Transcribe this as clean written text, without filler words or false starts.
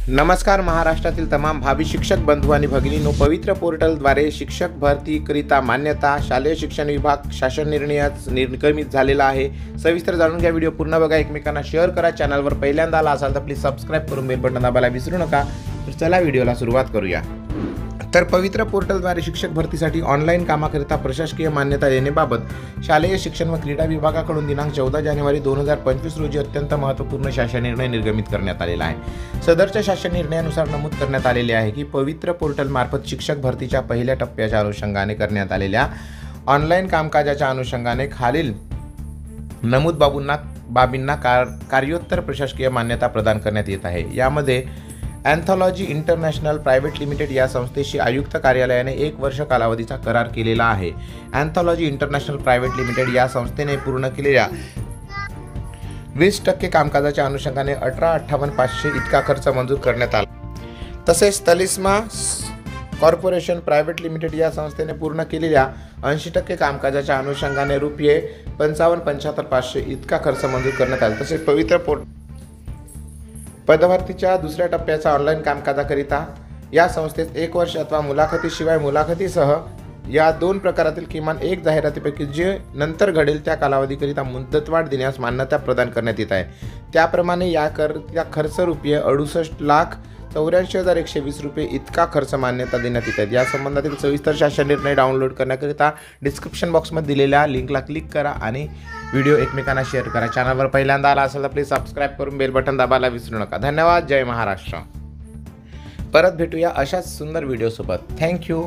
नमस्कार। महाराष्ट्रातील तमाम भावी शिक्षक बंधू आणि भगिनींनो, पवित्र पोर्टलद्वारे शिक्षक भरतीकरिता मान्यता शालेय शिक्षण विभाग शासन निर्णयाच निर्गमित झालेला आहे। सविस्तर जाणून घ्या। व्हिडिओ पूर्ण बघा, एकमेकांना शेअर करा। चॅनलवर पहिल्यांदा आला असाल तर प्लीज सबस्क्राइब करून बेल बटन दाबायला विसरू नका। तर चला व्हिडिओला सुरुवात करूया। तर पवित्र पोर्टलद्वारे शिक्षक भरतीसाठी ऑनलाईन कामाकरिता प्रशासकीय मान्यता देण्याबाबत शालेय शिक्षण व क्रीडा विभागाकडून दिनांक 14 जानेवारी 2025 रोजी अत्यंत महत्त्वपूर्ण शासन निर्णय निर्गमित करण्यात आलेला आहे। सदरच्या शासन निर्णयानुसार नमूद करण्यात आलेले आहे की पवित्र पोर्टलमार्फत शिक्षक भरतीच्या पहिल्या टप्प्याच्या अनुषंगाने करण्यात आलेल्या ऑनलाईन कामकाजाच्या अनुषंगाने खालील नमूद बाबींना कार्योत्तर प्रशासकीय मान्यता प्रदान करण्यात येत आहे। यामध्ये अँथॉलॉजी इंटरनॅशनल प्रायव्हेट लिमिटेड या संस्थेशी आयुक्त कार्यालयाने 1 वर्ष कालावधीचा करार केलेला आहे। अँथॉलॉजी इंटरनॅशनल प्रायव्हेट लिमिटेड या संस्थेने पूर्ण केलेल्या 20% कामकाजाच्या अनुषंगाने 18,58,500 इतका खर्च मंजूर करण्यात आला। तसेच तलिस्मा कॉर्पोरेशन प्रायव्हेट लिमिटेड या संस्थेने पूर्ण केलेल्या 80% कामकाजाच्या अनुषंगाने रुपये 55,75,500 इतका खर्च मंजूर करण्यात आला। तसेच पवित्र पदभरतीच्या दुसऱ्या टप्प्याच्या ऑनलाईन कामकाजाकरिता या संस्थेत 1 वर्ष अथवा मुलाखतीशिवाय मुलाखतीसह या 2 प्रकारातील किमान एक जाहिरातीपैकी जे नंतर घडेल त्या कालावधीकरिता मुदतवाढ देण्यास मान्यता प्रदान करण्यात येत आहे। त्याप्रमाणे या खर्च रुपये 68,84,120 रुपये इतका खर्च मान्यता देण्यात येत आहे। या संबंधातील सविस्तर शासन निर्णय डाउनलोड करण्याकरिता डिस्क्रिप्शन बॉक्समध्ये दिलेल्या लिंकला क्लिक करा आणि व्हिडिओ एकमेकांना शेअर करा। चॅनलवर पहिल्यांदा आला असेल तर प्लीज सबस्क्राइब करून बेल बटन दाबायला विसरू नका। धन्यवाद। जय महाराष्ट्र। परत भेटूया अशाच सुंदर व्हिडिओसोबत। थँक्यू।